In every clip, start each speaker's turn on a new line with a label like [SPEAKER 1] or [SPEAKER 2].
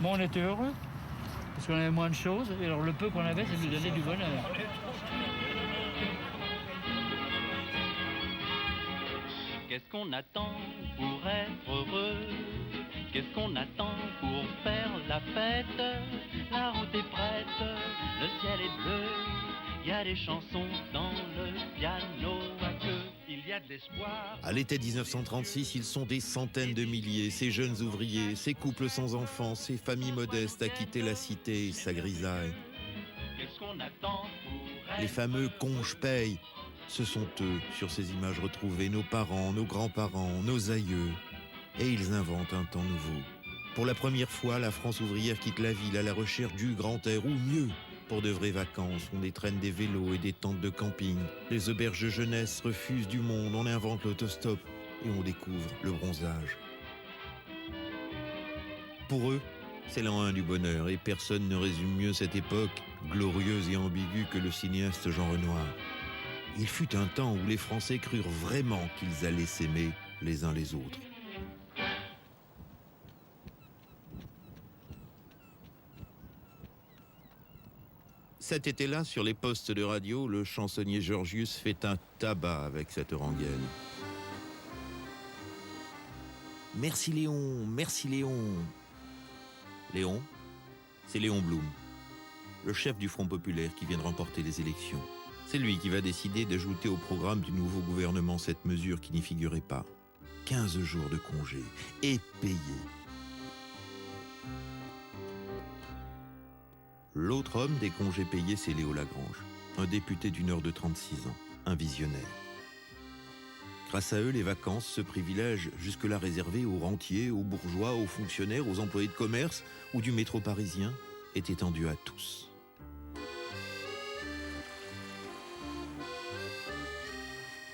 [SPEAKER 1] Mais on était heureux, parce qu'on avait moins de choses, et alors le peu qu'on avait, ça nous donnait du bonheur.
[SPEAKER 2] Qu'est-ce qu'on attend pour être heureux? Qu'est-ce qu'on attend pour faire la fête? La route est prête, le ciel est bleu, il y a des chansons dans le piano à queue. Il y a de l'espoir.
[SPEAKER 3] À l'été 1936, ils sont des centaines de milliers, ces jeunes ouvriers, ces couples sans enfants, ces familles modestes à quitter la cité et sa grisaille.
[SPEAKER 2] Qu'est-ce qu'on attend pour être
[SPEAKER 3] Les fameux conches-payes, ce sont eux, sur ces images retrouvées, nos parents, nos grands-parents, nos aïeux. Et ils inventent un temps nouveau. Pour la première fois, la France ouvrière quitte la ville à la recherche du grand air, ou mieux, pour de vraies vacances. On étraîne des vélos et des tentes de camping. Les auberges de jeunesse refusent du monde, on invente l'autostop et on découvre le bronzage. Pour eux, c'est l'an 1 du bonheur et personne ne résume mieux cette époque, glorieuse et ambiguë, que le cinéaste Jean Renoir. Il fut un temps où les Français crurent vraiment qu'ils allaient s'aimer les uns les autres. Cet été-là, sur les postes de radio, le chansonnier Georgius fait un tabac avec cette rengaine. Merci Léon, merci Léon. Léon, c'est Léon Blum, le chef du Front populaire qui vient de remporter les élections. C'est lui qui va décider d'ajouter au programme du nouveau gouvernement cette mesure qui n'y figurait pas. 15 jours de congé, et payés. L'autre homme des congés payés, c'est Léo Lagrange, un député du Nord de 36 ans, un visionnaire. Grâce à eux, les vacances, ce privilège jusque-là réservé aux rentiers, aux bourgeois, aux fonctionnaires, aux employés de commerce ou du métro parisien, est étendu à tous.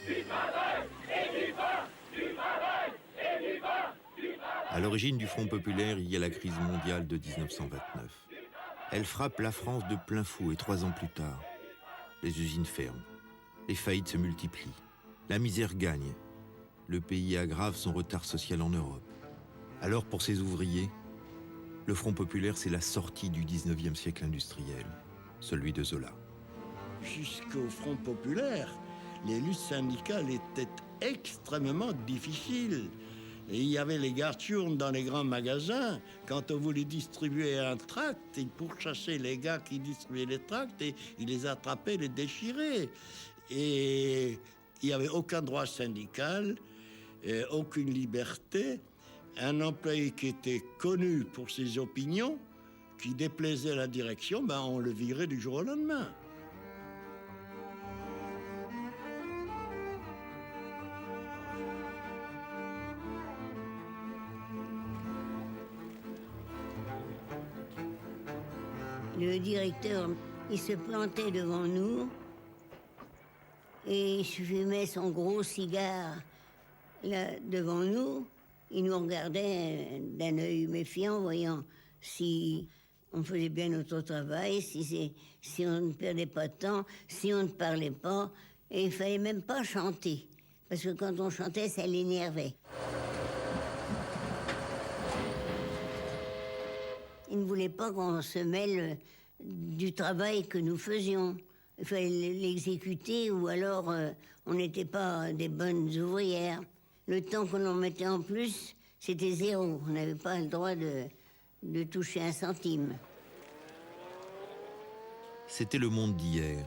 [SPEAKER 4] Du travail et du vin, du travail et du vin, du travail.
[SPEAKER 3] À l'origine du Front populaire, il y a la crise mondiale de 1929. Elle frappe la France de plein fouet et 3 ans plus tard. Les usines ferment, les faillites se multiplient, la misère gagne. Le pays aggrave son retard social en Europe. Alors pour ces ouvriers, le Front populaire, c'est la sortie du 19e siècle industriel, celui de Zola.
[SPEAKER 5] Jusqu'au Front populaire, les luttes syndicales étaient extrêmement difficiles. Et il y avait les gardes-urnes dans les grands magasins. Quand on voulait distribuer un tract, ils pourchassaient les gars qui distribuaient les tracts et ils les attrapaient, les déchiraient. Et il n'y avait aucun droit syndical, aucune liberté. Un employé qui était connu pour ses opinions, qui déplaisait à la direction, on le virait du jour au lendemain.
[SPEAKER 6] Le directeur, il se plantait devant nous et il fumait son gros cigare là, devant nous. Il nous regardait d'un œil méfiant, voyant si on faisait bien notre travail, si on ne perdait pas de temps, si on ne parlait pas. Et il fallait même pas chanter, parce que quand on chantait, ça l'énervait. Il ne voulait pas qu'on se mêle du travail que nous faisions. Il fallait l'exécuter ou alors on n'était pas des bonnes ouvrières. Le temps qu'on en mettait en plus, c'était 0. On n'avait pas le droit de toucher un centime.
[SPEAKER 3] C'était le monde d'hier,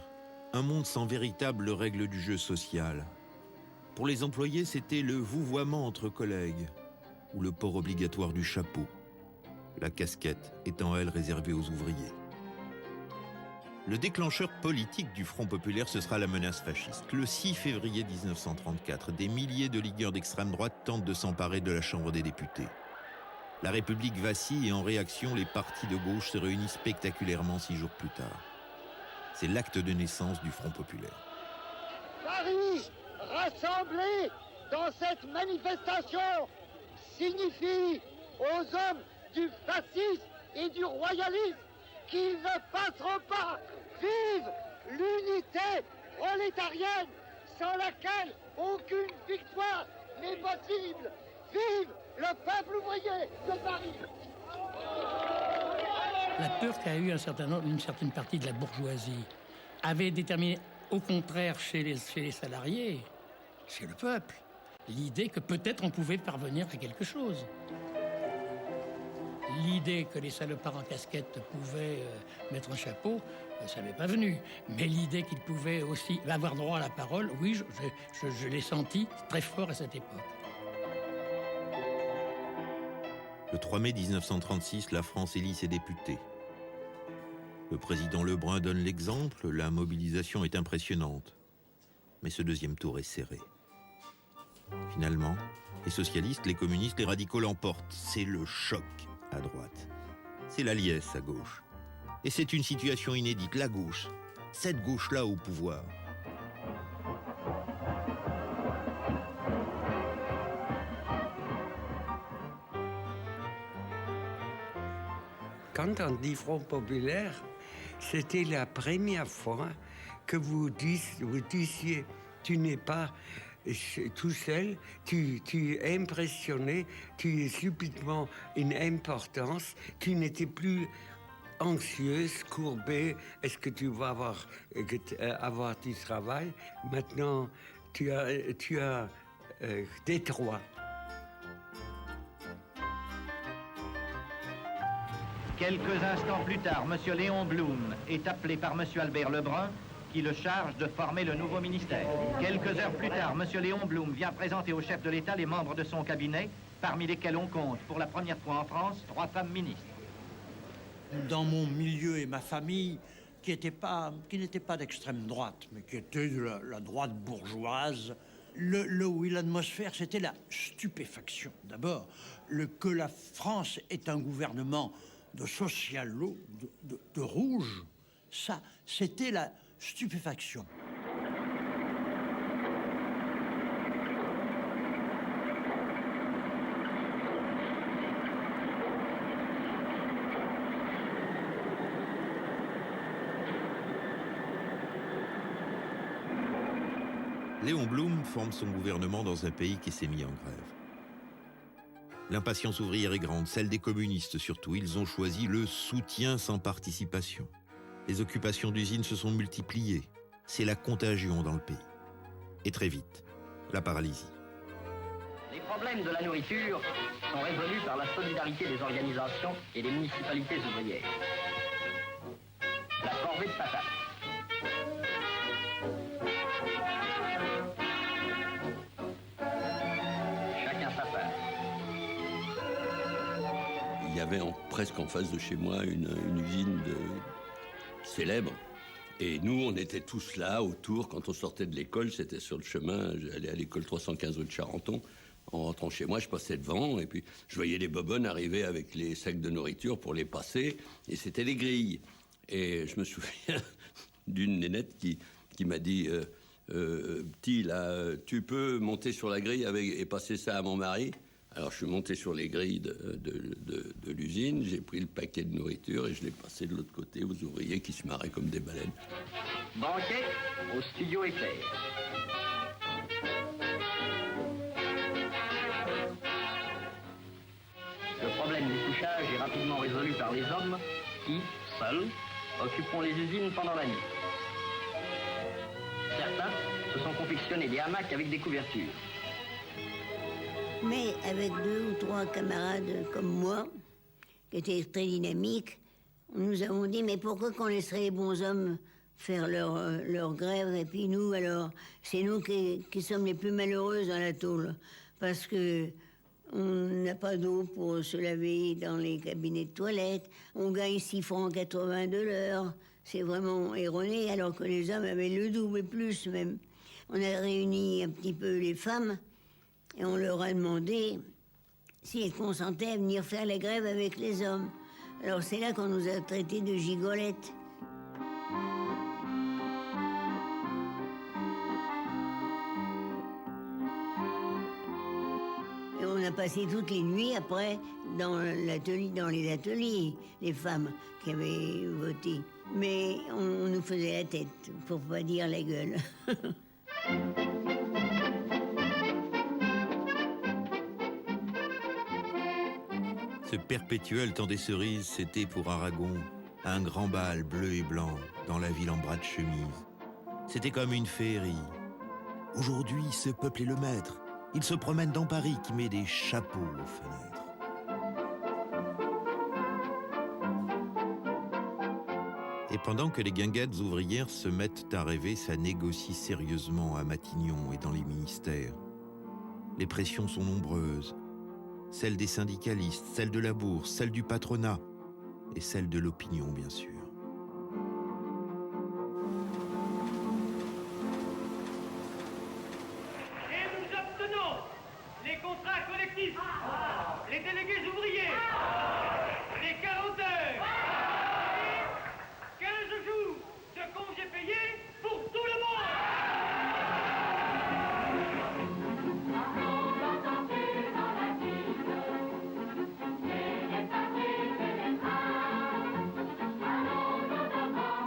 [SPEAKER 3] un monde sans véritable règle du jeu social. Pour les employés, c'était le vouvoiement entre collègues ou le port obligatoire du chapeau. La casquette étant, elle, réservée aux ouvriers. Le déclencheur politique du Front populaire, ce sera la menace fasciste. Le 6 février 1934, des milliers de ligueurs d'extrême droite tentent de s'emparer de la Chambre des députés. La République vacille et en réaction, les partis de gauche se réunissent spectaculairement 6 jours plus tard. C'est l'acte de naissance du Front populaire.
[SPEAKER 7] Paris, rassemblé dans cette manifestation, signifie aux hommes du fascisme et du royalisme qu'ils ne passeront pas. Vive l'unité prolétarienne sans laquelle aucune victoire n'est possible. Vive le peuple ouvrier de Paris.
[SPEAKER 8] La peur qu'a eu une certaine partie de la bourgeoisie avait déterminé, au contraire, chez les salariés, chez le peuple, l'idée que peut-être on pouvait parvenir à quelque chose. L'idée que les salopards en casquette pouvaient mettre un chapeau, ça m'est pas venu. Mais l'idée qu'ils pouvaient aussi avoir droit à la parole, oui, je l'ai senti très fort à cette époque.
[SPEAKER 3] Le 3 mai 1936, la France élit ses députés. Le président Lebrun donne l'exemple, la mobilisation est impressionnante. Mais ce deuxième tour est serré. Finalement, les socialistes, les communistes, les radicaux l'emportent. C'est le choc à droite. C'est la liesse à gauche. Et c'est une situation inédite, la gauche. Cette gauche-là au pouvoir.
[SPEAKER 9] Quand on dit Front populaire, c'était la première fois que vous disiez tu n'es pas tout seul, tu es impressionné, tu es subitement une importance, tu n'étais plus anxieuse, courbée, est-ce que tu vas avoir du travail? Maintenant, tu as des droits.
[SPEAKER 10] Quelques instants plus tard, M. Léon Blum est appelé par M. Albert Lebrun, qui le charge de former le nouveau ministère. Quelques heures plus tard, M. Léon Blum vient présenter au chef de l'État les membres de son cabinet, parmi lesquels on compte, pour la première fois en France, 3 femmes ministres.
[SPEAKER 11] Dans mon milieu et ma famille, qui n'étaient pas d'extrême droite, mais qui étaient de la droite bourgeoise, l'atmosphère, c'était la stupéfaction. D'abord, que la France est un gouvernement de socialo, de rouge, ça, c'était la stupéfaction.
[SPEAKER 3] Léon Blum forme son gouvernement dans un pays qui s'est mis en grève. L'impatience ouvrière est grande, celle des communistes surtout. Ils ont choisi le soutien sans participation. Les occupations d'usines se sont multipliées. C'est la contagion dans le pays. Et très vite, la paralysie.
[SPEAKER 12] Les problèmes de la nourriture sont résolus par la solidarité des organisations et des municipalités ouvrières. La corvée de patates. Chacun sa part.
[SPEAKER 5] Il y avait presque en face de chez moi une usine célèbre. Et nous, on était tous là, autour. Quand on sortait de l'école, c'était sur le chemin. J'allais à l'école 315 rue de Charenton. En rentrant chez moi, je passais devant. Et puis, je voyais les bobonnes arriver avec les sacs de nourriture pour les passer. Et c'était les grilles. Et je me souviens d'une nénette qui m'a dit petit, là, tu peux monter sur la grille et passer ça à mon mari. Alors, je suis monté sur les grilles de l'usine, j'ai pris le paquet de nourriture et je l'ai passé de l'autre côté aux ouvriers qui se marraient comme des baleines.
[SPEAKER 12] Banquet au studio Éclair. Le problème du couchage est rapidement résolu par les hommes qui, seuls, occuperont les usines pendant la nuit. Certains se sont confectionnés des hamacs avec des couvertures.
[SPEAKER 6] Mais avec 2 ou 3 camarades comme moi, qui étaient très dynamiques, nous avons dit, mais pourquoi qu'on laisserait les bons hommes faire leur grève, et puis nous, alors, c'est nous qui sommes les plus malheureuses dans la tôle, parce que on n'a pas d'eau pour se laver dans les cabinets de toilette, on gagne 6 francs 80 de l'heure, c'est vraiment erroné, alors que les hommes avaient le double et plus même. On a réuni un petit peu les femmes, et on leur a demandé si elles consentaient à venir faire la grève avec les hommes. Alors c'est là qu'on nous a traités de gigolettes. Et on a passé toutes les nuits après dans les ateliers, les femmes qui avaient voté. Mais on nous faisait la tête, pour pas dire la gueule.
[SPEAKER 3] Ce perpétuel temps des cerises, c'était pour Aragon un grand bal bleu et blanc dans la ville en bras de chemise. C'était comme une féerie. Aujourd'hui, ce peuple est le maître. Il se promène dans Paris qui met des chapeaux aux fenêtres. Et pendant que les guinguettes ouvrières se mettent à rêver, ça négocie sérieusement à Matignon et dans les ministères. Les pressions sont nombreuses. Celles des syndicalistes, celles de la bourse, celles du patronat et celles de l'opinion, bien sûr.
[SPEAKER 4] Et nous obtenons les contrats collectifs, les délégués ouvriers, les 40 heures, 15 jours de congés payés pour tout le monde.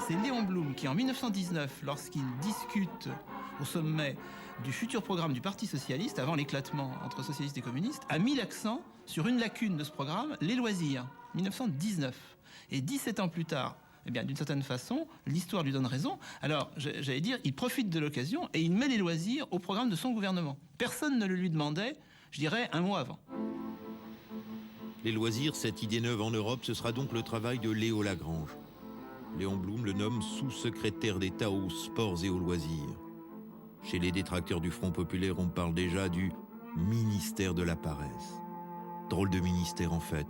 [SPEAKER 13] C'est Léon Blum qui, en 1919, lorsqu'il discute au sommet du futur programme du Parti socialiste, avant l'éclatement entre socialistes et communistes, a mis l'accent sur une lacune de ce programme, les loisirs, 1919. Et 17 ans plus tard, eh bien, d'une certaine façon, l'histoire lui donne raison. Alors, j'allais dire, il profite de l'occasion et il met les loisirs au programme de son gouvernement. Personne ne le lui demandait, je dirais, un mois avant.
[SPEAKER 3] Les loisirs, cette idée neuve en Europe, ce sera donc le travail de Léo Lagrange. Léon Blum le nomme sous-secrétaire d'État aux sports et aux loisirs. Chez les détracteurs du Front populaire, on parle déjà du ministère de la paresse. Drôle de ministère en fait.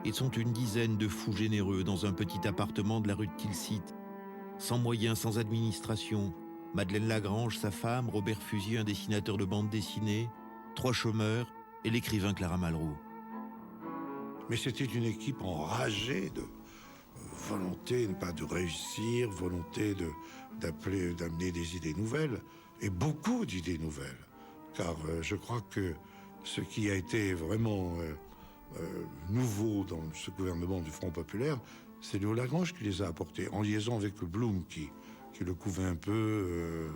[SPEAKER 3] Ils sont une dizaine de fous généreux dans un petit appartement de la rue de Tilsit. Sans moyens, sans administration. Madeleine Lagrange, sa femme, Robert Fusier, un dessinateur de bande dessinée, 3 chômeurs et l'écrivain Clara Malraux.
[SPEAKER 14] Mais c'était une équipe enragée de volonté pas de réussir, volonté d'amener des idées nouvelles, et beaucoup d'idées nouvelles. Car je crois que ce qui a été vraiment nouveau dans ce gouvernement du Front populaire, c'est Léo Lagrange qui les a apportés, en liaison avec Blum qui le couvait un peu.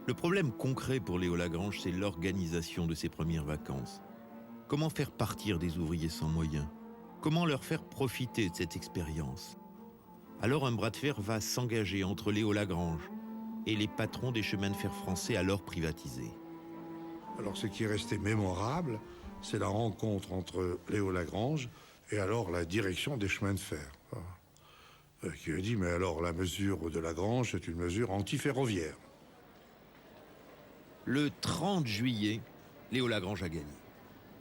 [SPEAKER 3] Le problème concret pour Léo Lagrange, c'est l'organisation de ses premières vacances. Comment faire partir des ouvriers sans moyens ? Comment leur faire profiter de cette expérience? Alors un bras de fer va s'engager entre Léo Lagrange et les patrons des chemins de fer français alors privatisés.
[SPEAKER 14] Alors ce qui est resté mémorable, c'est la rencontre entre Léo Lagrange et alors la direction des chemins de fer. Qui a dit, mais alors la mesure de Lagrange, c'est une mesure anti-ferroviaire.
[SPEAKER 3] Le 30 juillet, Léo Lagrange a gagné.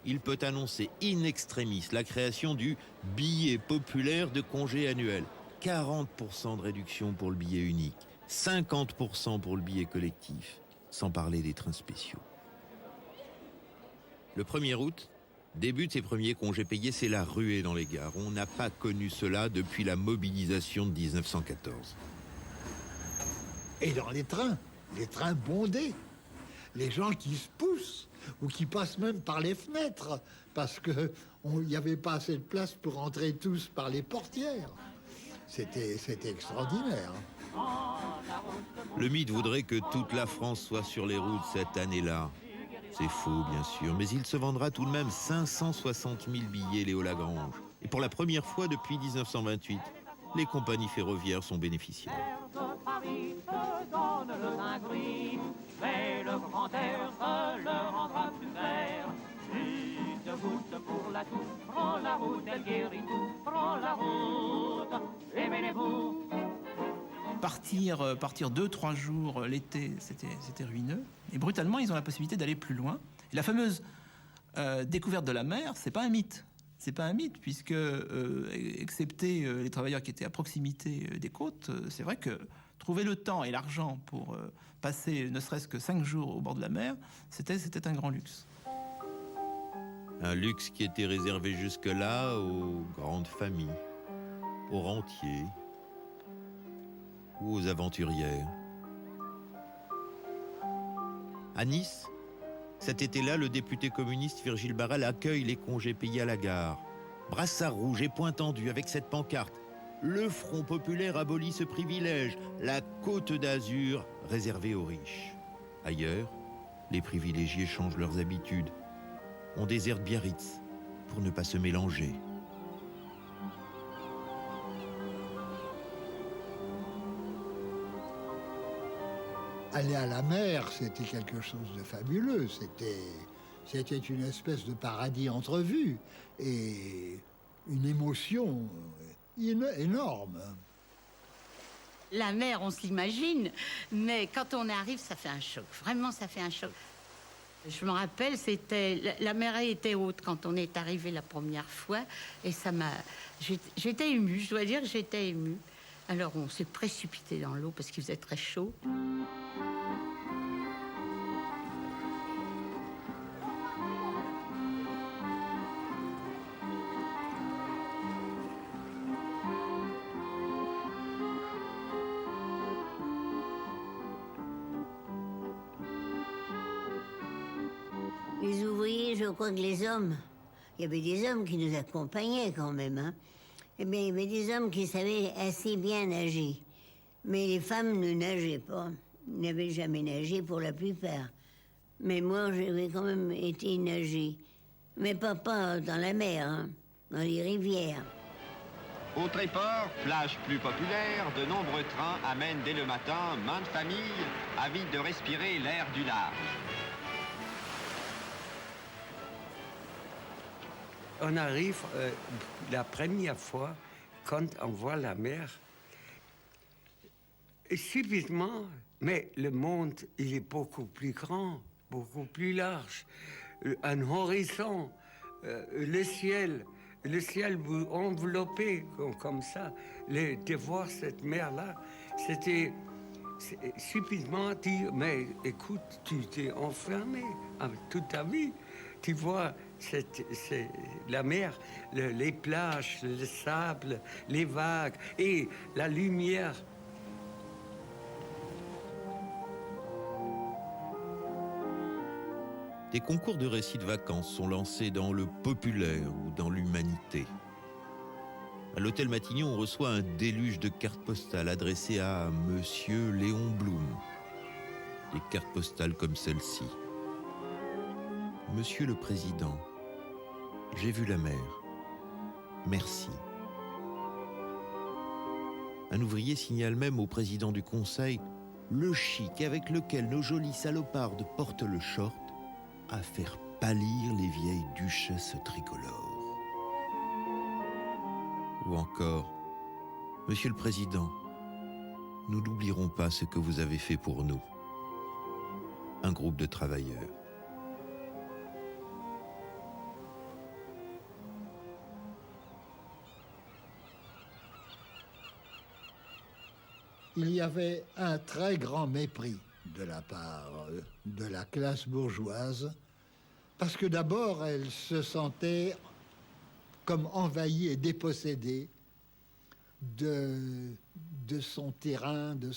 [SPEAKER 3] Il peut annoncer in extremis la création du billet populaire de congé annuel. 40% de réduction pour le billet unique, 50% pour le billet collectif, sans parler des trains spéciaux. Le 1er août, début de ses premiers congés payés, c'est la ruée dans les gares. On n'a pas connu cela depuis la mobilisation de 1914.
[SPEAKER 15] Et dans les trains bondés, les gens qui se poussent ou qui passent même par les fenêtres parce qu'il n'y avait pas assez de place pour entrer tous par les portières. C'était extraordinaire.
[SPEAKER 3] Le mythe voudrait que toute la France soit sur les routes cette année-là. C'est faux, bien sûr, mais il se vendra tout de même 560 000 billets Léo Lagrange. Et pour la première fois depuis 1928, les compagnies ferroviaires sont bénéficiaires.
[SPEAKER 4] Mais le grand air le rendra plus vert. Une goutte pour la toux, prends la route, elle guérit tout. Prends la route, aimez-vous.
[SPEAKER 13] Partir 2-3 jours l'été, c'était ruineux. Et brutalement, ils ont la possibilité d'aller plus loin. Et la fameuse découverte de la mer, c'est pas un mythe. C'est pas un mythe, puisque, excepté les travailleurs qui étaient à proximité des côtes, c'est vrai que trouver le temps et l'argent pour passer ne serait-ce que 5 jours au bord de la mer, c'était un grand luxe.
[SPEAKER 3] Un luxe qui était réservé jusque-là aux grandes familles, aux rentiers ou aux aventurières. À Nice, cet été-là, le député communiste Virgile Barrel accueille les congés payés à la gare. Brassard rouge et poing tendu avec cette pancarte. Le Front populaire abolit ce privilège, la Côte d'Azur réservée aux riches. Ailleurs, les privilégiés changent leurs habitudes. On déserte Biarritz pour ne pas se mélanger.
[SPEAKER 15] Aller à la mer, c'était quelque chose de fabuleux. C'était une espèce de paradis entrevu et une émotion énorme.
[SPEAKER 16] La mer, on se l'imagine, mais quand on arrive, ça fait un choc. Vraiment, ça fait un choc. Je me rappelle, la mer était haute quand on est arrivé la première fois, et ça m'a... J'étais émue, je dois dire que j'étais émue. Alors on s'est précipité dans l'eau parce qu'il faisait très chaud.
[SPEAKER 6] Les ouvriers, je crois que les hommes, il y avait des hommes qui nous accompagnaient quand même, hein. Eh bien, il y avait des hommes qui savaient assez bien nager. Mais les femmes ne nageaient pas. Ils n'avaient jamais nagé pour la plupart. Mais moi, j'avais quand même été nager. Mais pas dans la mer, hein, dans les rivières.
[SPEAKER 17] Au Tréport, plage plus populaire, de nombreux trains amènent dès le matin maintes familles avides de respirer l'air du large.
[SPEAKER 9] On arrive la première fois, quand on voit la mer, subitement, mais le monde, il est beaucoup plus grand, beaucoup plus large. Un horizon, le ciel vous enveloppez comme ça. De voir cette mer-là, c'était subitement dire, mais écoute, tu t'es enfermé toute ta vie. Tu vois la mer, les plages, le sable, les vagues et la lumière.
[SPEAKER 3] Des concours de récits de vacances sont lancés dans le populaire ou dans l'humanité. À l'hôtel Matignon, on reçoit un déluge de cartes postales adressées à Monsieur Léon Blum. Des cartes postales comme celle-ci. Monsieur le Président, j'ai vu la mer. Merci. Un ouvrier signale même au président du conseil le chic avec lequel nos jolies salopardes portent le short à faire pâlir les vieilles duchesses tricolores. Ou encore, Monsieur le Président, nous n'oublierons pas ce que vous avez fait pour nous. Un groupe de travailleurs.
[SPEAKER 15] Il y avait un très grand mépris de la part de la classe bourgeoise, parce que d'abord, elle se sentait comme envahie et dépossédée de son terrain, de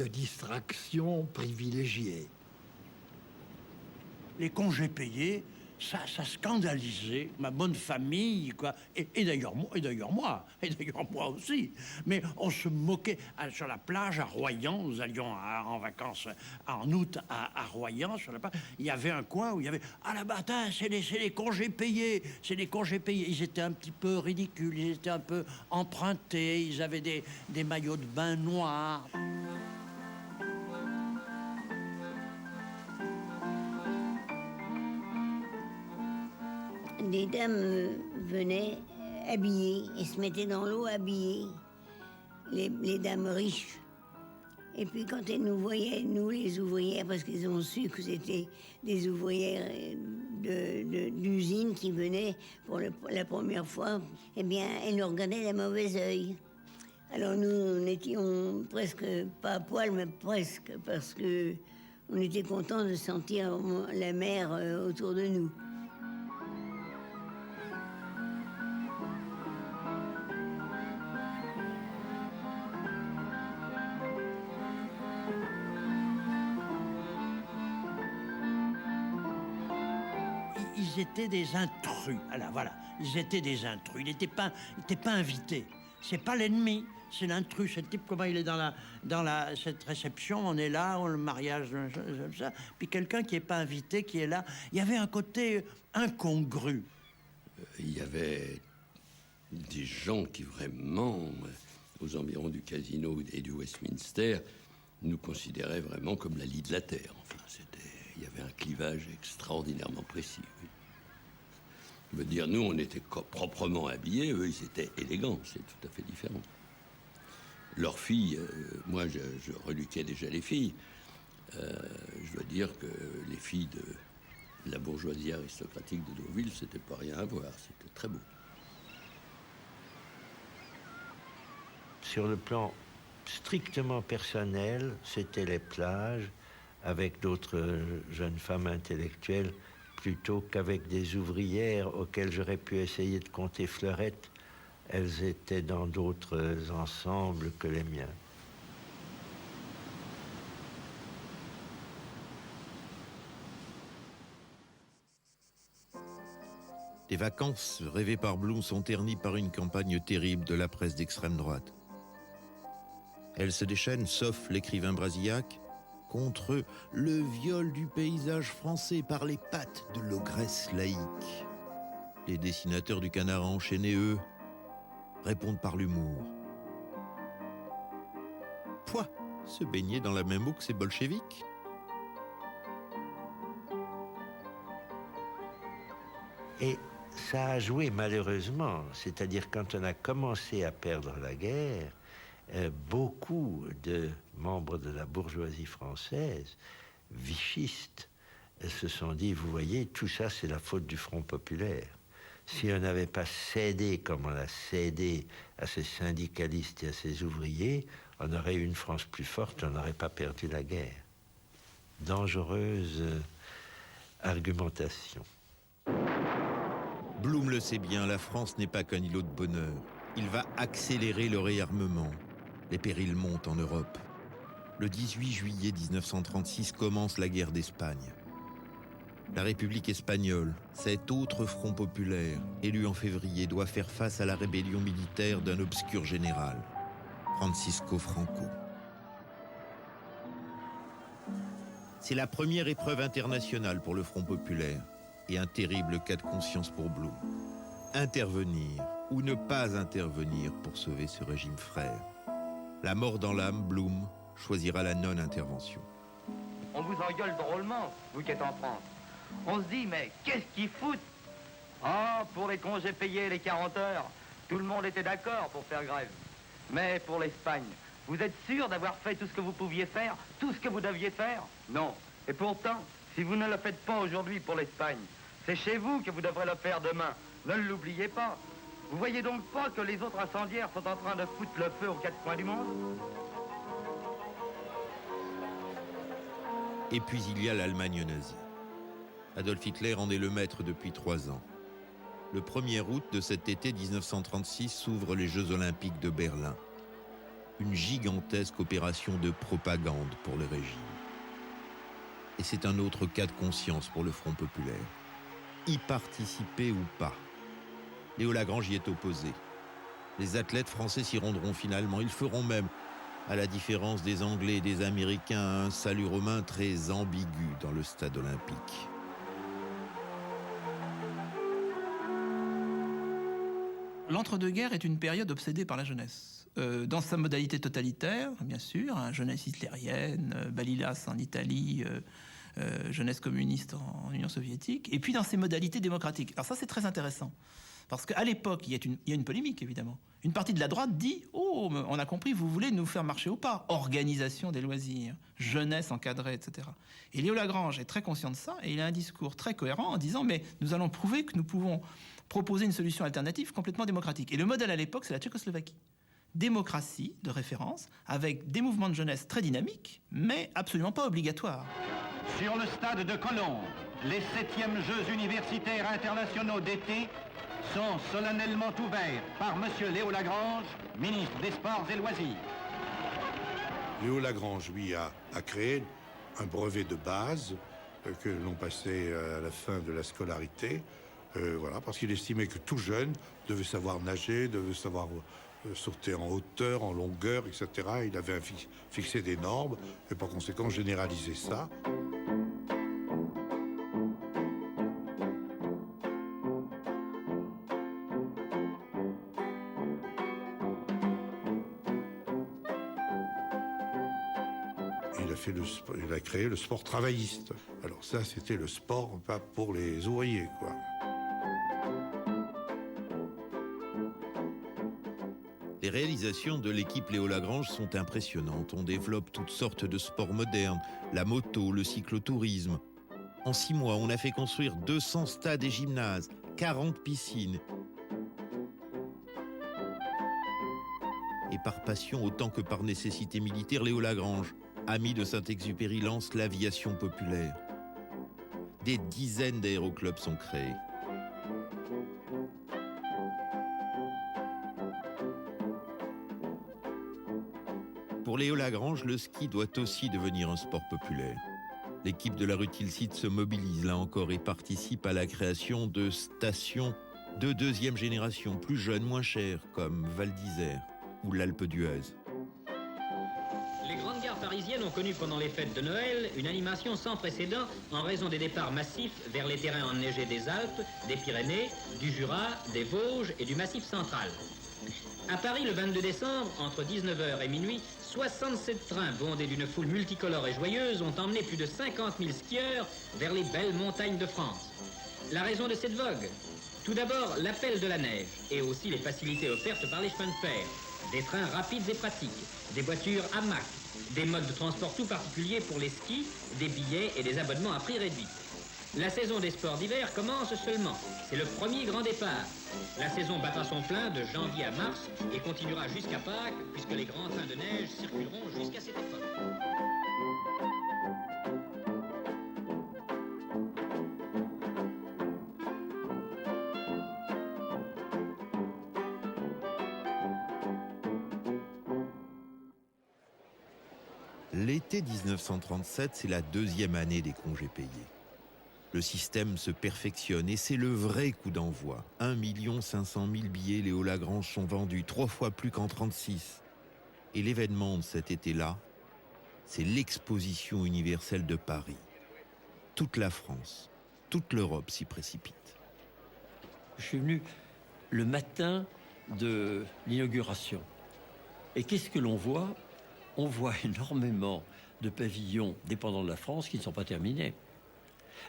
[SPEAKER 15] distraction privilégiée.
[SPEAKER 11] Les congés payés, ça scandalisait ma bonne famille, quoi. Et d'ailleurs moi aussi. Mais on se moquait sur la plage à Royan. Nous allions en vacances en août à Royan, sur la plage. Il y avait un coin où il y avait « Ah là-bas, c'est les congés payés, c'est les congés payés ». Ils étaient un petit peu ridicules, ils étaient un peu empruntés, ils avaient des maillots de bain noirs.
[SPEAKER 6] Des dames venaient habillées et se mettaient dans l'eau habillées, les dames riches. Et puis quand elles nous voyaient, nous les ouvrières, parce qu'ils ont su que c'était des ouvrières d'usine qui venaient pour la première fois, eh bien elles nous regardaient d'un mauvais œil. Alors nous n'étions presque pas à poil, mais presque, parce que on était contents de sentir la mer autour de nous.
[SPEAKER 11] Ils étaient des intrus. Alors voilà, ils étaient des intrus. Ils n'étaient pas invités. C'est pas l'ennemi. c'est l'intrus, c'est le type, comment il est cette réception, on est là, le mariage, ça. Puis quelqu'un qui n'est pas invité, qui est là. Il y avait un côté incongru.
[SPEAKER 18] Il y avait des gens qui vraiment, aux environs du Casino et du Westminster, nous considéraient vraiment comme la lie de la terre. Enfin, il y avait un clivage extraordinairement précis. Oui. Je veux dire, nous, on était proprement habillés, eux, ils étaient élégants, c'est tout à fait différent. Leurs filles, moi, je reluquais déjà les filles. Je dois dire que les filles de la bourgeoisie aristocratique de Deauville, c'était pas rien à voir, c'était très beau.
[SPEAKER 5] Sur le plan strictement personnel, c'était les plages avec d'autres jeunes femmes intellectuelles plutôt qu'avec des ouvrières auxquelles j'aurais pu essayer de compter fleurettes. Elles étaient dans d'autres ensembles que les miens.
[SPEAKER 3] Les vacances rêvées par Blum sont ternies par une campagne terrible de la presse d'extrême droite. Elle se déchaîne, sauf l'écrivain Brasillac, contre le viol du paysage français par les pattes de l'ogresse laïque. Les dessinateurs du Canard enchaîné, eux, répondent par l'humour. Pouah, se baigner dans la même eau que ces bolcheviks.
[SPEAKER 5] Et ça a joué malheureusement, c'est-à-dire quand on a commencé à perdre la guerre, beaucoup de membres de la bourgeoisie française, vichistes, se sont dit, vous voyez, tout ça c'est la faute du Front populaire. Si on n'avait pas cédé comme on a cédé à ces syndicalistes et à ces ouvriers, on aurait eu une France plus forte, on n'aurait pas perdu la guerre. Dangereuse argumentation.
[SPEAKER 3] Blum le sait bien, la France n'est pas qu'un îlot de bonheur. Il va accélérer le réarmement. Les périls montent en Europe. Le 18 juillet 1936 commence la guerre d'Espagne. La République espagnole, cet autre front populaire, élu en février, doit faire face à la rébellion militaire d'un obscur général, Francisco Franco. C'est la première épreuve internationale pour le Front populaire et un terrible cas de conscience pour Blum. Intervenir ou ne pas intervenir pour sauver ce régime frère. La mort dans l'âme, Blum choisira la non-intervention.
[SPEAKER 10] On vous engueule drôlement, vous qui êtes en France. On se dit, mais qu'est-ce qu'ils foutent? Ah, pour les congés payés et les 40 heures, tout le monde était d'accord pour faire grève. Mais pour l'Espagne, vous êtes sûr d'avoir fait tout ce que vous pouviez faire, tout ce que vous deviez faire? Non. Et pourtant, si vous ne le faites pas aujourd'hui pour l'Espagne, c'est chez vous que vous devrez le faire demain. Ne l'oubliez pas. Vous voyez donc pas que les autres incendiaires sont en train de foutre le feu aux quatre coins du monde?
[SPEAKER 3] Et puis il y a l'Allemagne nazie. Adolf Hitler en est le maître depuis 3 ans. Le 1er août de cet été 1936 s'ouvrent les Jeux Olympiques de Berlin. Une gigantesque opération de propagande pour le régime. Et c'est un autre cas de conscience pour le Front populaire. Y participer ou pas. Léo Lagrange y est opposé. Les athlètes français s'y rendront finalement. Ils feront même, à la différence des Anglais et des Américains, un salut romain très ambigu dans le stade olympique.
[SPEAKER 13] L'entre-deux-guerres est une période obsédée par la jeunesse. Dans sa modalité totalitaire, bien sûr, hein, jeunesse hitlérienne, Balilas en Italie, jeunesse communiste en Union soviétique, et puis dans ses modalités démocratiques. Alors ça, c'est très intéressant, parce qu'à l'époque, il y a une polémique, évidemment. Une partie de la droite dit « Oh, on a compris, vous voulez nous faire marcher au pas. Organisation des loisirs, jeunesse encadrée, etc. » Et Léo Lagrange est très conscient de ça, et il a un discours très cohérent en disant « Mais nous allons prouver que nous pouvons proposer une solution alternative complètement démocratique. » Et le modèle à l'époque, c'est la Tchécoslovaquie. Démocratie de référence, avec des mouvements de jeunesse très dynamiques, mais absolument pas obligatoires.
[SPEAKER 10] Sur le stade de Colombes, les 7e Jeux universitaires internationaux d'été sont solennellement ouverts par M. Léo Lagrange, ministre des Sports et Loisirs.
[SPEAKER 14] Léo Lagrange, lui, a créé un brevet de base que l'on passait à la fin de la scolarité, voilà, parce qu'il estimait que tout jeune devait savoir nager, devait savoir sauter en hauteur, en longueur, etc. Il avait fixé des normes et par conséquent généralisé ça. Il a créé le sport travailliste. Alors ça, c'était le sport pas pour les ouvriers, quoi.
[SPEAKER 3] Les réalisations de l'équipe Léo Lagrange sont impressionnantes. On développe toutes sortes de sports modernes, la moto, le cyclotourisme. En 6 mois, on a fait construire 200 stades et gymnases, 40 piscines. Et par passion autant que par nécessité militaire, Léo Lagrange, ami de Saint-Exupéry, lance l'aviation populaire. Des dizaines d'aéroclubs sont créés. Pour Léo Lagrange, le ski doit aussi devenir un sport populaire. L'équipe de la rue Tilsit se mobilise là encore et participe à la création de stations de 2e génération, plus jeunes, moins chères, comme Val d'Isère ou l'Alpe d'Huez.
[SPEAKER 19] Les grandes gares parisiennes ont connu pendant les fêtes de Noël une animation sans précédent en raison des départs massifs vers les terrains enneigés des Alpes, des Pyrénées, du Jura, des Vosges et du Massif central. À Paris, le 22 décembre, entre 19h et minuit, 67 trains bondés d'une foule multicolore et joyeuse ont emmené plus de 50 000 skieurs vers les belles montagnes de France. La raison de cette vogue? Tout d'abord, l'appel de la neige et aussi les facilités offertes par les chemins de fer. Des trains rapides et pratiques, des voitures hamac, des modes de transport tout particuliers pour les skis, des billets et des abonnements à prix réduit. La saison des sports d'hiver commence seulement. C'est le premier grand départ. La saison battra son plein de janvier à mars et continuera jusqu'à Pâques, puisque les grands trains de neige circuleront jusqu'à cette époque.
[SPEAKER 3] L'été 1937, c'est la 2e année des congés payés. Le système se perfectionne et c'est le vrai coup d'envoi. 1 500 000 billets Léo Lagrange sont vendus, 3 fois plus qu'en 1936. Et l'événement de cet été-là, c'est l'exposition universelle de Paris. Toute la France, toute l'Europe s'y précipite.
[SPEAKER 20] Je suis venu le matin de l'inauguration. Et qu'est-ce que l'on voit? On voit énormément de pavillons dépendants de la France qui ne sont pas terminés.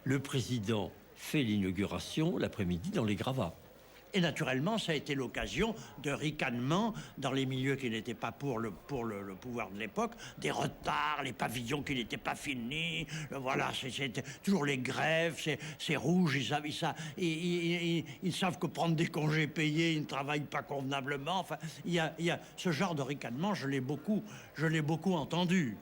[SPEAKER 20] Le président fait l'inauguration l'après-midi dans les gravats.
[SPEAKER 11] Et naturellement, ça a été l'occasion de ricanements dans les milieux qui n'étaient pas pour le pouvoir de l'époque, des retards, les pavillons qui n'étaient pas finis, voilà, c'est toujours les grèves, c'est rouge, ils savent que prendre des congés payés, ils ne travaillent pas convenablement. Enfin, il y a ce genre de ricanement, je l'ai beaucoup entendu.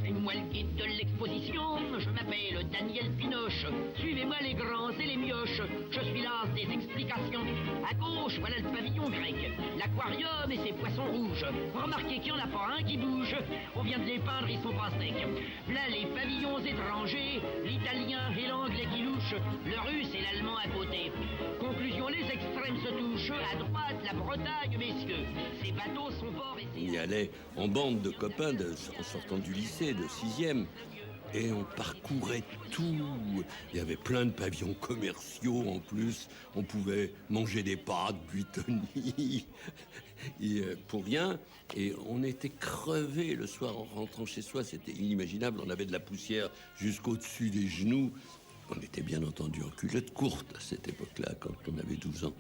[SPEAKER 12] C'est moi le guide de l'exposition, je m'appelle Daniel Pinoche. Suivez-moi les grands et les mioches, je suis l'as des explications. À gauche, voilà le pavillon grec, l'aquarium et ses poissons rouges. Remarquez qu'il n'y en a pas un qui bouge, on vient de les peindre, ils sont pas secs. Là, les pavillons étrangers, l'italien et l'anglais qui louchent, le russe et l'allemand à côté. Conclusion, les extrêmes se touchent, à droite, la Bretagne, messieurs. Ces bateaux sont forts et...
[SPEAKER 18] On y allait en bande de copains en sortant du lycée, de 6e. Et on parcourait tout. Il y avait plein de pavillons commerciaux en plus. On pouvait manger des pâtes, buitonni, pour rien. Et on était crevés le soir en rentrant chez soi. C'était inimaginable. On avait de la poussière jusqu'au-dessus des genoux. On était bien entendu en culotte courte à cette époque-là, quand on avait 12 ans.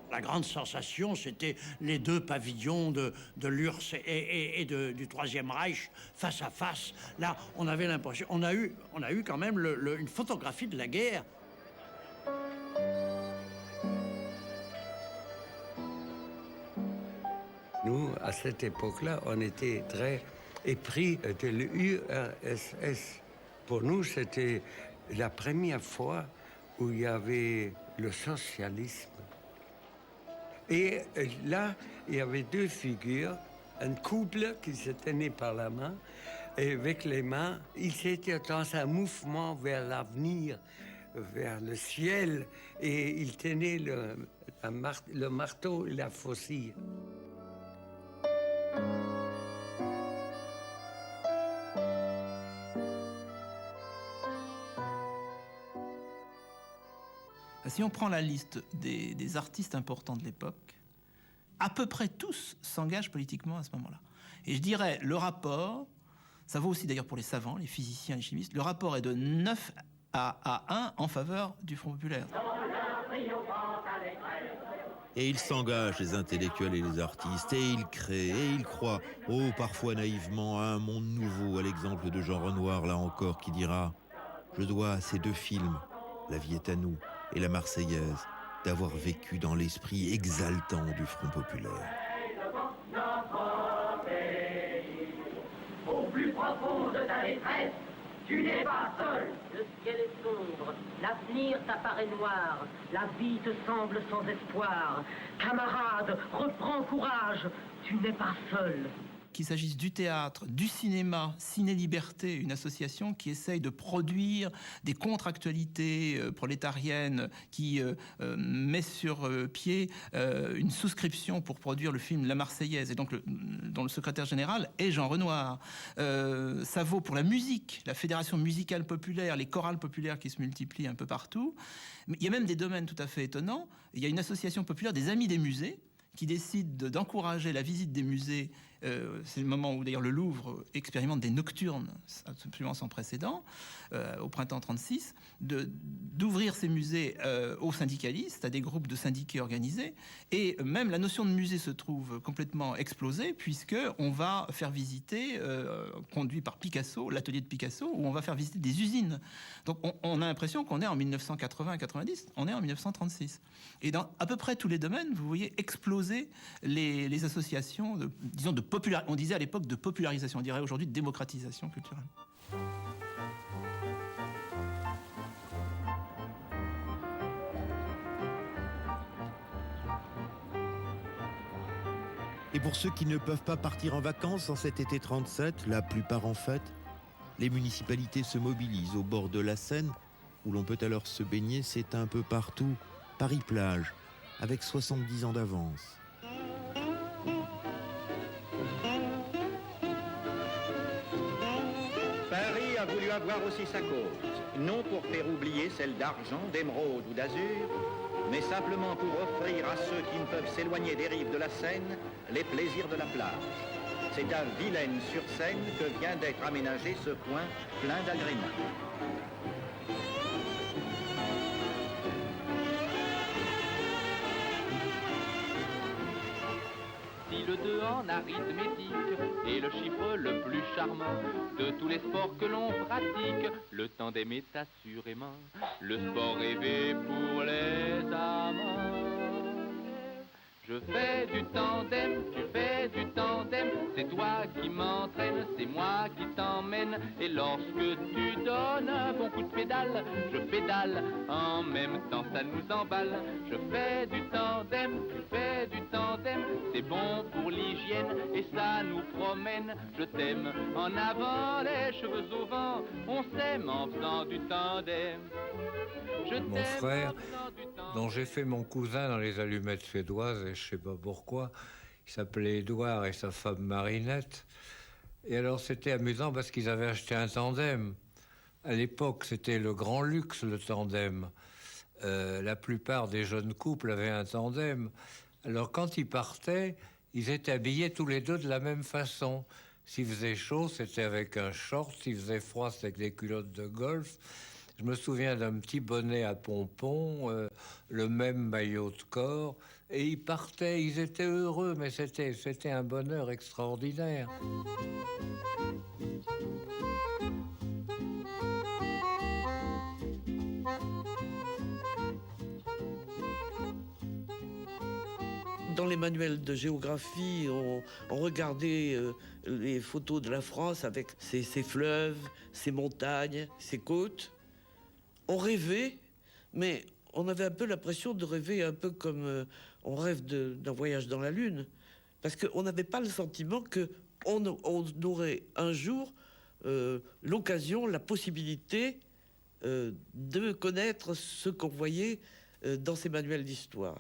[SPEAKER 11] La grande sensation, c'était les 2 pavillons de l'URSS et du Troisième Reich face à face. Là, on avait l'impression... On a eu quand même une photographie de la guerre.
[SPEAKER 9] Nous, à cette époque-là, on était très épris de l'URSS. Pour nous, c'était la première fois où il y avait le socialisme. Et là, il y avait 2 figures, un couple qui se tenait par la main, Et avec les mains, il s'était dans un mouvement vers l'avenir, vers le ciel, et il tenait le marteau et la faucille.
[SPEAKER 13] Si on prend la liste des artistes importants de l'époque, à peu près tous s'engagent politiquement à ce moment-là. Et je dirais, le rapport, ça vaut aussi d'ailleurs pour les savants, les physiciens, les chimistes, le rapport est de 9 à 1 en faveur du Front populaire.
[SPEAKER 3] Et ils s'engagent, les intellectuels et les artistes, et ils créent, et ils croient, parfois naïvement, à un monde nouveau, à l'exemple de Jean Renoir, là encore, qui dira « Je dois à ces deux films, La vie est à nous et La Marseillaise, d'avoir vécu dans l'esprit exaltant du Front populaire. »
[SPEAKER 12] Au plus profond de ta détresse, tu n'es pas seul. Le ciel est sombre, l'avenir t'apparaît noir, la vie te semble sans espoir. Camarade, reprends courage, tu n'es pas seul.
[SPEAKER 13] Qu'il s'agisse du théâtre, du cinéma, Ciné Liberté, une association qui essaye de produire des contre-actualités prolétariennes, qui met sur pied une souscription pour produire le film La Marseillaise, et donc dont le secrétaire général est Jean Renoir. Ça vaut pour la musique, la Fédération musicale populaire, les chorales populaires qui se multiplient un peu partout. Mais il y a même des domaines tout à fait étonnants. Il y a une association populaire des Amis des musées qui décide d'encourager la visite des musées. C'est le moment où d'ailleurs le Louvre expérimente des nocturnes absolument sans précédent, au printemps 36, d'ouvrir ces musées aux syndicalistes, à des groupes de syndiqués organisés. Et même la notion de musée se trouve complètement explosée, puisqu'on va faire visiter, conduit par Picasso, l'atelier de Picasso, où on va faire visiter des usines. Donc on a l'impression qu'on est en 1980-90, on est en 1936. Et dans à peu près tous les domaines, vous voyez exploser les associations, disons, on disait à l'époque de popularisation, on dirait aujourd'hui de démocratisation culturelle.
[SPEAKER 3] Et pour ceux qui ne peuvent pas partir en vacances en cet été 37, la plupart en fait, les municipalités se mobilisent au bord de la Seine, où l'on peut alors se baigner, c'est un peu partout, Paris-Plage, avec 70 ans d'avance.
[SPEAKER 10] Paris a voulu avoir aussi sa cause, non pour faire oublier celle d'argent, d'émeraude ou d'azur, mais simplement pour offrir à ceux qui ne peuvent s'éloigner des rives de la Seine les plaisirs de la plage. C'est à Vilaine-sur-Seine que vient d'être aménagé ce coin plein d'agréments.
[SPEAKER 2] Si le 2 en arithmétique est le chiffre le plus charmant de tous les sports que l'on pratique, le tandem est assurément le sport rêvé pour les amants. Je fais du tandem, tu fais du tandem, c'est toi qui m'entraîne, c'est moi qui t'emmène. Et lorsque tu donnes un bon coup de pédale, je pédale, en même temps ça nous emballe. Je fais du tandem, tu fais du tandem, c'est bon pour l'hygiène et ça nous promène. Je t'aime, en avant les cheveux au vent, on s'aime en faisant du tandem.
[SPEAKER 9] Mon frère, dont j'ai fait mon cousin dans les allumettes suédoises, et je sais pas pourquoi, il s'appelait Édouard et sa femme Marinette. Et alors c'était amusant parce qu'ils avaient acheté un tandem. À l'époque, c'était le grand luxe, le tandem. La plupart des jeunes couples avaient un tandem. Alors quand ils partaient, ils étaient habillés tous les deux de la même façon. S'il faisait chaud, c'était avec un short. S'il faisait froid, c'était avec des culottes de golf. Je me souviens d'un petit bonnet à pompons, le même maillot de corps. Et ils partaient, ils étaient heureux, mais c'était un bonheur extraordinaire.
[SPEAKER 21] Dans les manuels de géographie, on regardait les photos de la France avec ses fleuves, ses montagnes, ses côtes. On rêvait, mais on avait un peu l'impression de rêver un peu comme on rêve d'un voyage dans la Lune. Parce qu'on n'avait pas le sentiment qu'on aurait un jour l'occasion, la possibilité de connaître ce qu'on voyait dans ces manuels d'histoire.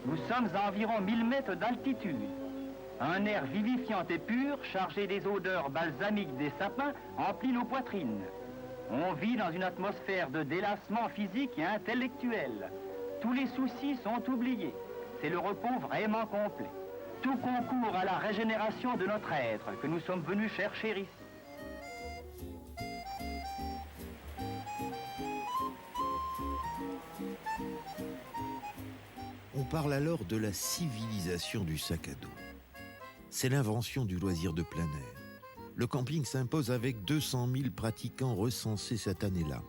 [SPEAKER 10] Nous sommes à environ 1000 mètres d'altitude. Un air vivifiant et pur, chargé des odeurs balsamiques des sapins, emplit nos poitrines. On vit dans une atmosphère de délassement physique et intellectuel. Tous les soucis sont oubliés. C'est le repos vraiment complet. Tout concourt à la régénération de notre être que nous sommes venus chercher ici.
[SPEAKER 3] On parle alors de la civilisation du sac à dos. C'est l'invention du loisir de plein air. Le camping s'impose avec 200 000 pratiquants recensés cette année-là.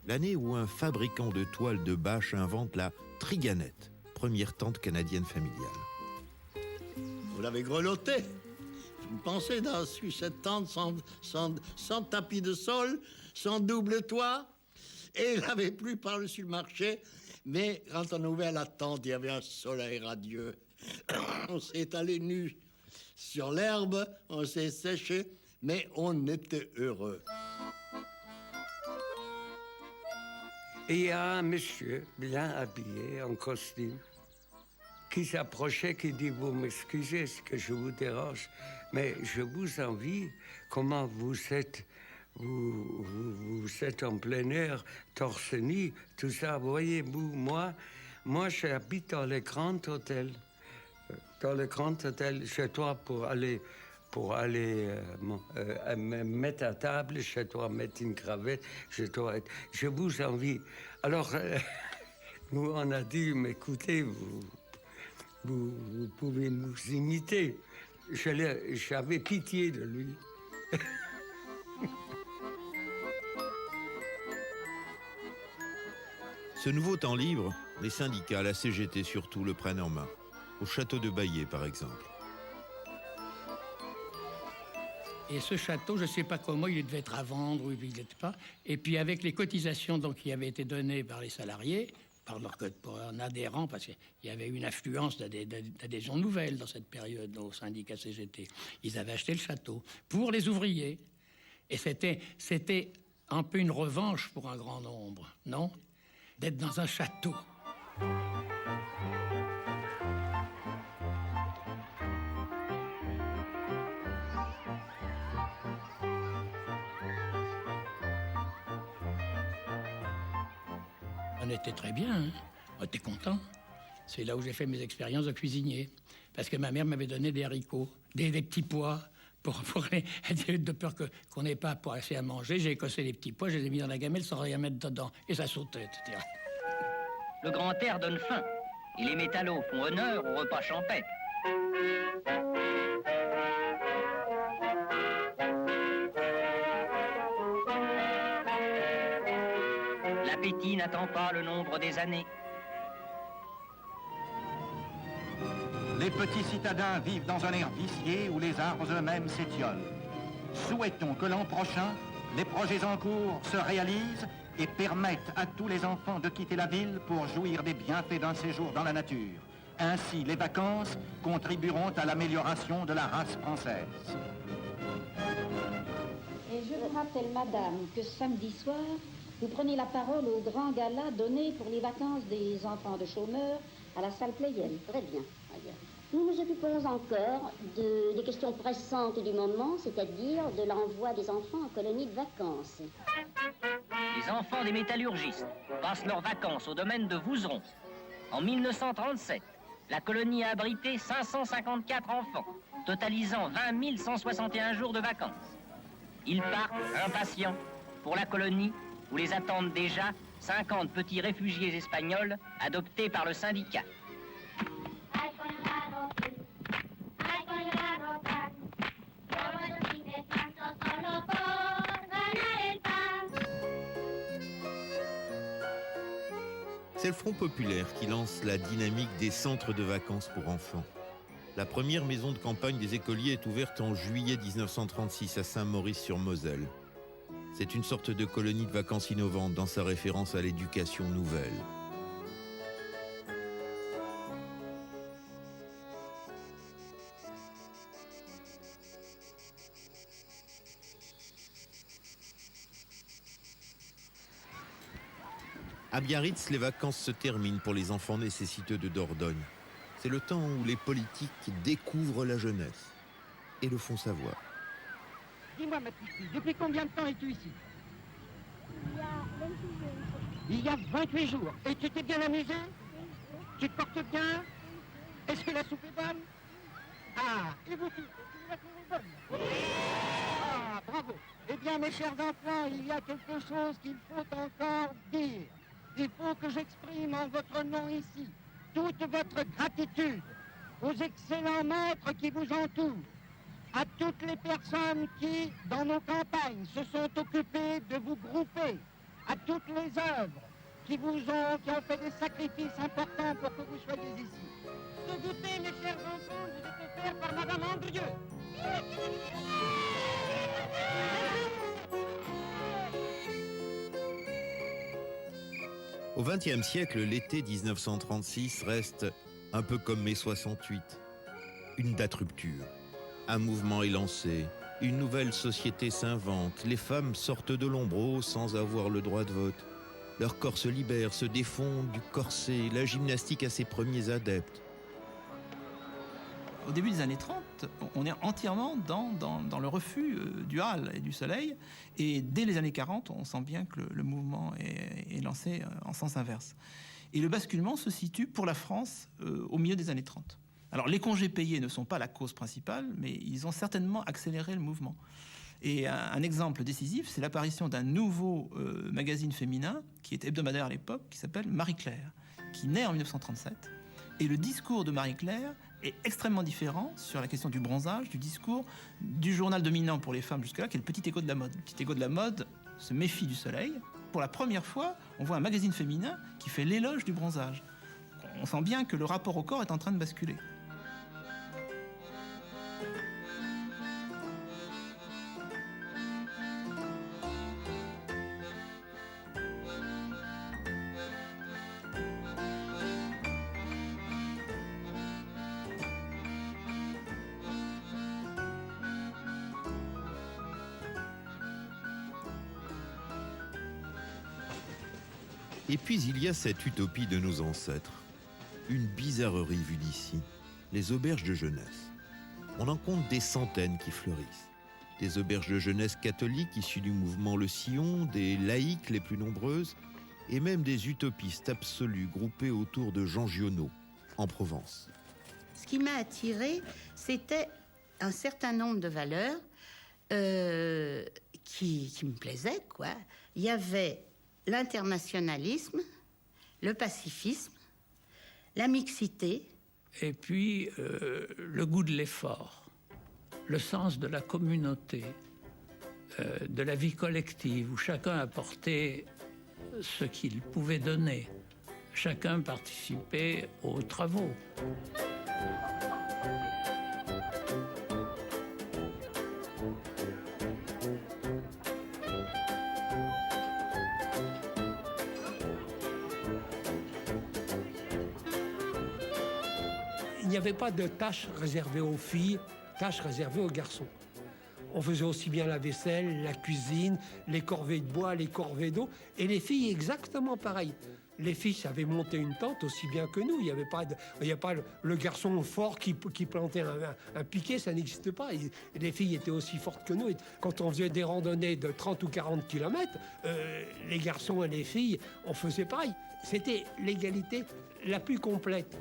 [SPEAKER 3] L'année où un fabricant de toiles de bâche invente la Triganette, première tente canadienne familiale.
[SPEAKER 5] Vous l'avez grelottée. Vous pensez dans cette tente sans tapis de sol, sans double toit, et il n'avait plus par-dessus le marché. Mais quand on a ouvert la tente, il y avait un soleil radieux. On s'est étalé nu sur l'herbe, on s'est séché, mais on était heureux.
[SPEAKER 9] Et il y a un monsieur bien habillé, en costume, qui s'approchait, qui dit « Vous m'excusez, est-ce que je vous dérange? Mais je vous envie, comment vous êtes... Vous êtes en plein air, torse nu, tout ça. Voyez-vous, moi, j'habite dans les grands hôtels. Dans le grand hôtel, chez toi, pour aller me mettre à table, je dois mettre une cravate, je vous envie. Alors, nous, on a dit, mais écoutez, vous pouvez nous imiter. J'avais pitié de lui.
[SPEAKER 3] Ce nouveau temps libre, les syndicats, la CGT surtout, le prennent en main. Au château de Baillet, par exemple.
[SPEAKER 8] Et ce château, je ne sais pas comment, il devait être à vendre ou il n'était pas. Et puis avec les cotisations donc, qui avaient été données par les salariés, pour un adhérent, parce qu'il y avait une affluence d'adhésions nouvelles dans cette période au syndicat CGT. Ils avaient acheté le château pour les ouvriers. Et c'était un peu une revanche pour un grand nombre, non? D'être dans un château. On était très bien, hein? On était contents. C'est là où j'ai fait mes expériences de cuisinier. Parce que ma mère m'avait donné des haricots, des petits pois, de peur qu'on n'ait pas assez à manger. J'ai écossé les petits pois, je les ai mis dans la gamelle sans rien mettre dedans. Et ça sautait, etc.
[SPEAKER 12] Le grand air donne faim. Et les métallos font honneur au repas champêtre. L'appétit n'attend pas le nombre des années.
[SPEAKER 10] Les petits citadins vivent dans un air vicié où les arbres eux-mêmes s'étiolent. Souhaitons que l'an prochain, les projets en cours se réalisent et permettent à tous les enfants de quitter la ville pour jouir des bienfaits d'un séjour dans la nature. Ainsi, les vacances contribueront à l'amélioration de la race française.
[SPEAKER 1] Et je vous rappelle, madame, que samedi soir, vous prenez la parole au grand gala donné pour les vacances des enfants de chômeurs à la salle Pleyel. Très bien. Nous nous occupons encore des questions pressantes du moment, c'est-à-dire de l'envoi des enfants en colonie de vacances.
[SPEAKER 12] Les enfants des métallurgistes passent leurs vacances au domaine de Vouzeron. En 1937, la colonie a abrité 554 enfants, totalisant 20 161 jours de vacances. Ils partent impatients pour la colonie où les attendent déjà 50 petits réfugiés espagnols adoptés par le syndicat.
[SPEAKER 3] C'est le Front populaire qui lance la dynamique des centres de vacances pour enfants. La première maison de campagne des écoliers est ouverte en juillet 1936 à Saint-Maurice-sur-Moselle. C'est une sorte de colonie de vacances innovante dans sa référence à l'éducation nouvelle. À Biarritz, les vacances se terminent pour les enfants nécessiteux de Dordogne. C'est le temps où les politiques découvrent la jeunesse et le font savoir.
[SPEAKER 7] Dis-moi, ma petite fille, depuis combien de temps es-tu ici? Il y a 28 jours. Et tu t'es bien amusé? Tu te portes bien? Est-ce que la soupe est bonne? Ah, et vous tous, est-ce que vous la trouvez bonne? Ah, bravo. Eh bien, mes chers enfants, il y a quelque chose qu'il faut encore dire. Il faut que j'exprime en votre nom ici toute votre gratitude aux excellents maîtres qui vous entourent, à toutes les personnes qui, dans nos campagnes, se sont occupées de vous grouper, à toutes les œuvres qui ont fait des sacrifices importants pour que vous soyez ici. Ce goûter, mes chers enfants, vous est offert par Madame Andrieux.
[SPEAKER 3] Au XXe siècle, l'été 1936 reste un peu comme mai 68. Une date rupture. Un mouvement est lancé. Une nouvelle société s'invente. Les femmes sortent de l'ombre sans avoir le droit de vote. Leur corps se libère, se défont du corset. La gymnastique a ses premiers adeptes.
[SPEAKER 13] Au début des années 30, on est entièrement dans le refus du hall et du soleil. Et dès les années 40, on sent bien que le mouvement est lancé en sens inverse. Et le basculement se situe pour la France au milieu des années 30. Alors les congés payés ne sont pas la cause principale, mais ils ont certainement accéléré le mouvement. Et un exemple décisif, c'est l'apparition d'un nouveau magazine féminin, qui est hebdomadaire à l'époque, qui s'appelle Marie-Claire, qui naît en 1937. Et le discours de Marie-Claire est extrêmement différent sur la question du bronzage, du discours du journal dominant pour les femmes jusque-là, qui est le Petit Écho de la mode. Le Petit Écho de la mode se méfie du soleil. Pour la première fois, on voit un magazine féminin qui fait l'éloge du bronzage. On sent bien que le rapport au corps est en train de basculer.
[SPEAKER 3] Et puis il y a cette utopie de nos ancêtres. Une bizarrerie vue d'ici. Les auberges de jeunesse. On en compte des centaines qui fleurissent. Des auberges de jeunesse catholiques issues du mouvement Le Sillon, des laïques les plus nombreuses, et même des utopistes absolus groupés autour de Jean Giono, en Provence.
[SPEAKER 16] Ce qui m'a attirée, c'était un certain nombre de valeurs qui me plaisaient, quoi. Il y avait l'internationalisme, le pacifisme, la mixité.
[SPEAKER 8] Et puis le goût de l'effort, le sens de la communauté, de la vie collective, où chacun apportait ce qu'il pouvait donner. Chacun participait aux travaux.
[SPEAKER 22] Il n'y avait pas de tâches réservées aux filles, tâches réservées aux garçons. On faisait aussi bien la vaisselle, la cuisine, les corvées de bois, les corvées d'eau, et les filles exactement pareil. Les filles savaient monter une tente aussi bien que nous. Il n'y avait pas, le garçon fort qui plantait un piquet, ça n'existe pas. Les filles étaient aussi fortes que nous. Et quand on faisait des randonnées de 30 ou 40 kilomètres, les garçons et les filles, on faisait pareil. C'était l'égalité la plus complète.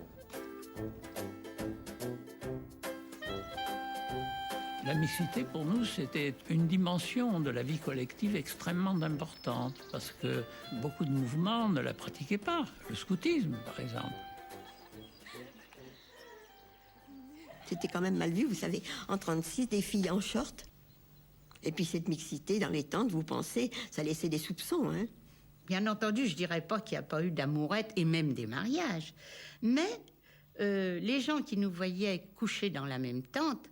[SPEAKER 8] La mixité, pour nous, c'était une dimension de la vie collective extrêmement importante, parce que beaucoup de mouvements ne la pratiquaient pas. Le scoutisme, par exemple.
[SPEAKER 23] C'était quand même mal vu, vous savez, en 36, des filles en short. Et puis cette mixité dans les tentes, vous pensez, ça laissait des soupçons, hein?
[SPEAKER 16] Bien entendu, je dirais pas qu'il n'y a pas eu d'amourettes et même des mariages. Mais les gens qui nous voyaient coucher dans la même tente,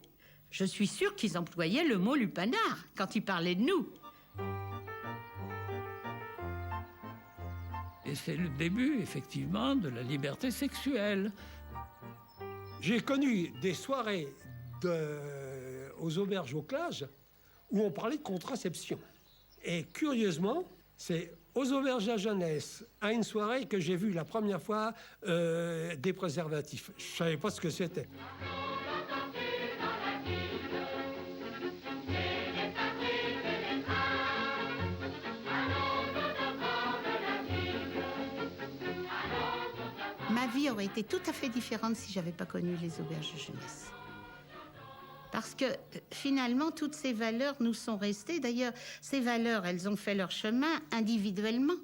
[SPEAKER 16] je suis sûre qu'ils employaient le mot lupanard quand ils parlaient de nous.
[SPEAKER 8] Et c'est le début, effectivement, de la liberté sexuelle.
[SPEAKER 22] J'ai connu des soirées aux auberges au Clage où on parlait de contraception. Et curieusement, c'est aux auberges à jeunesse, à une soirée que j'ai vue la première fois des préservatifs. Je ne savais pas ce que c'était.
[SPEAKER 16] Ma vie aurait été tout à fait différente si j'avais pas connu les auberges de jeunesse. Parce que finalement, toutes ces valeurs nous sont restées. D'ailleurs, ces valeurs, elles ont fait leur chemin individuellement.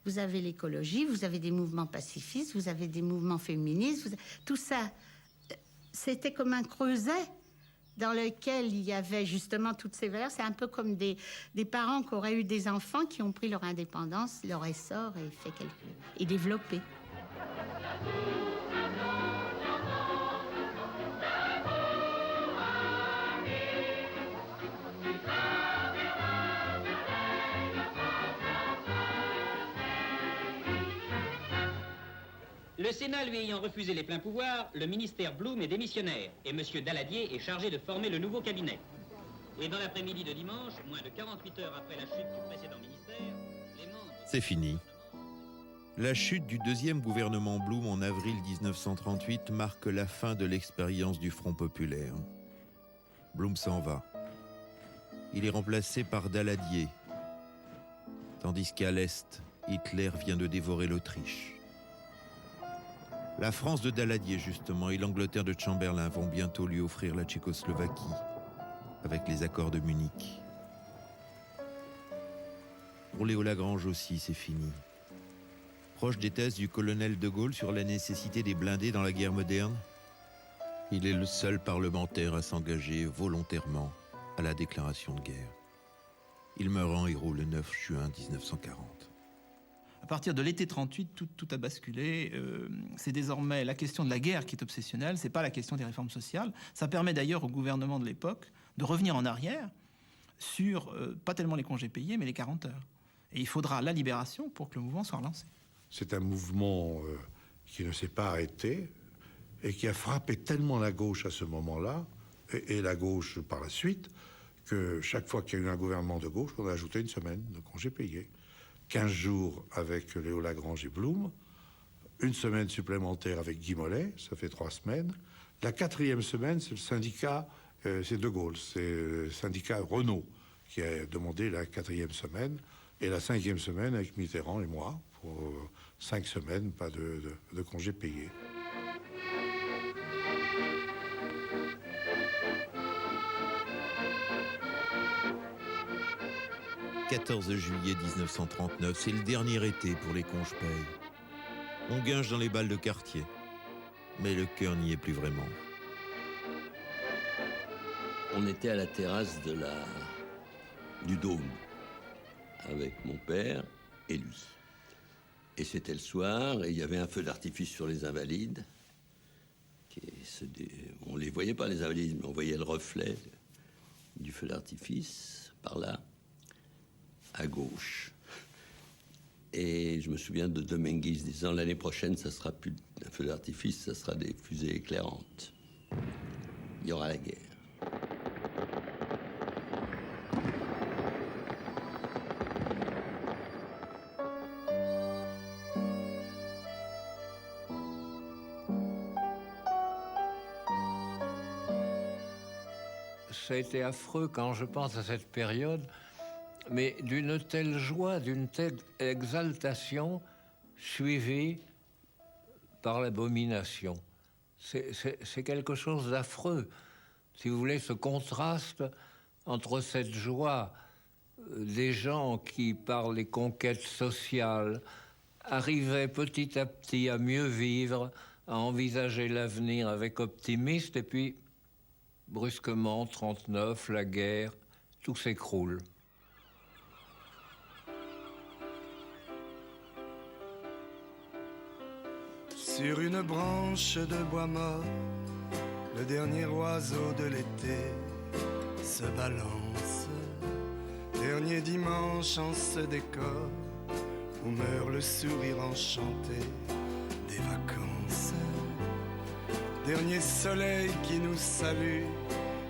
[SPEAKER 16] Vous avez l'écologie, vous avez des mouvements pacifistes, vous avez des mouvements féministes. Tout ça, c'était comme un creuset dans lequel il y avait justement toutes ces valeurs. C'est un peu comme des parents qui auraient eu des enfants qui ont pris leur indépendance, leur essor et développé.
[SPEAKER 19] Le Sénat lui ayant refusé les pleins pouvoirs, le ministère Blum est démissionnaire et M. Daladier est chargé de former le nouveau cabinet. Et dans l'après-midi de dimanche, moins de 48 heures après la chute du précédent ministère, les membres...
[SPEAKER 3] C'est fini. La chute du deuxième gouvernement Blum en avril 1938 marque la fin de l'expérience du Front populaire. Blum s'en va. Il est remplacé par Daladier, tandis qu'à l'Est, Hitler vient de dévorer l'Autriche. La France de Daladier, justement, et l'Angleterre de Chamberlain vont bientôt lui offrir la Tchécoslovaquie, avec les accords de Munich. Pour Léo Lagrange aussi, c'est fini. Proche des thèses du colonel de Gaulle sur la nécessité des blindés dans la guerre moderne, il est le seul parlementaire à s'engager volontairement à la déclaration de guerre. Il meurt en héros le 9 juin 1940.
[SPEAKER 13] À partir de l'été 38, tout a basculé. C'est désormais la question de la guerre qui est obsessionnelle, c'est pas la question des réformes sociales. Ça permet d'ailleurs au gouvernement de l'époque de revenir en arrière sur, pas tellement les congés payés, mais les 40 heures. Et il faudra la libération pour que le mouvement soit relancé.
[SPEAKER 14] C'est un mouvement qui ne s'est pas arrêté et qui a frappé tellement la gauche à ce moment-là, et la gauche par la suite, que chaque fois qu'il y a eu un gouvernement de gauche, on a ajouté une semaine de congés payés. 15 jours avec Léo Lagrange et Blum, une semaine supplémentaire avec Guy Mollet, ça fait 3 semaines. La 4e semaine, c'est le syndicat, c'est De Gaulle, c'est le syndicat Renault qui a demandé la 4e semaine. Et la 5e semaine avec Mitterrand et moi, pour 5 semaines, pas de congés payés.
[SPEAKER 3] « 14 juillet 1939, c'est le dernier été pour les congés-payes. On guinche dans les balles de quartier, mais le cœur n'y est plus vraiment.
[SPEAKER 18] On était à la terrasse du Dôme, avec mon père et lui. Et c'était le soir, et il y avait un feu d'artifice sur les Invalides. On les voyait pas, les Invalides, mais on voyait le reflet du feu d'artifice, par là, à gauche. Et je me souviens de Dominguez disant, l'année prochaine, ça sera plus un feu d'artifice, ça sera des fusées éclairantes. Il y aura la guerre.
[SPEAKER 4] Ça a été affreux quand je pense à cette période, mais d'une telle joie, d'une telle exaltation, suivie par l'abomination. C'est quelque chose d'affreux. Si vous voulez, ce contraste entre cette joie des gens qui, par les conquêtes sociales, arrivaient petit à petit à mieux vivre, à envisager l'avenir avec optimisme, et puis brusquement, 39, la guerre, tout s'écroule.
[SPEAKER 15] Sur une branche de bois mort, le dernier oiseau de l'été se balance. Dernier dimanche en ce décor où meurt le sourire enchanté des vacances. Dernier soleil qui nous salue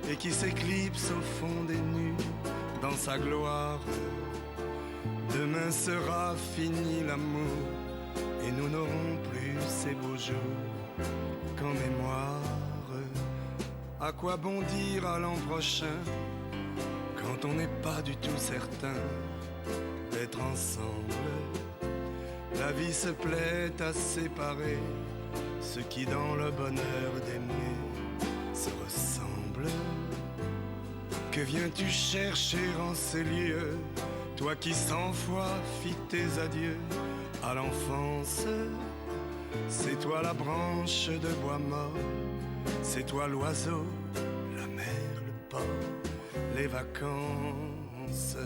[SPEAKER 15] et qui s'éclipse au fond des nues dans sa gloire. Demain sera fini l'amour et nous n'aurons plus ces beaux jours qu'en mémoire. À quoi bon dire à l'an prochain quand on n'est pas du tout certain d'être ensemble? La vie se plaît à séparer ceux qui dans le bonheur d'aimer se ressemblent. Que viens-tu chercher en ces lieux, toi qui 100 fois fis tes adieux à l'enfance? C'est toi la branche de bois mort, c'est toi l'oiseau, la mer, le port, les vacances.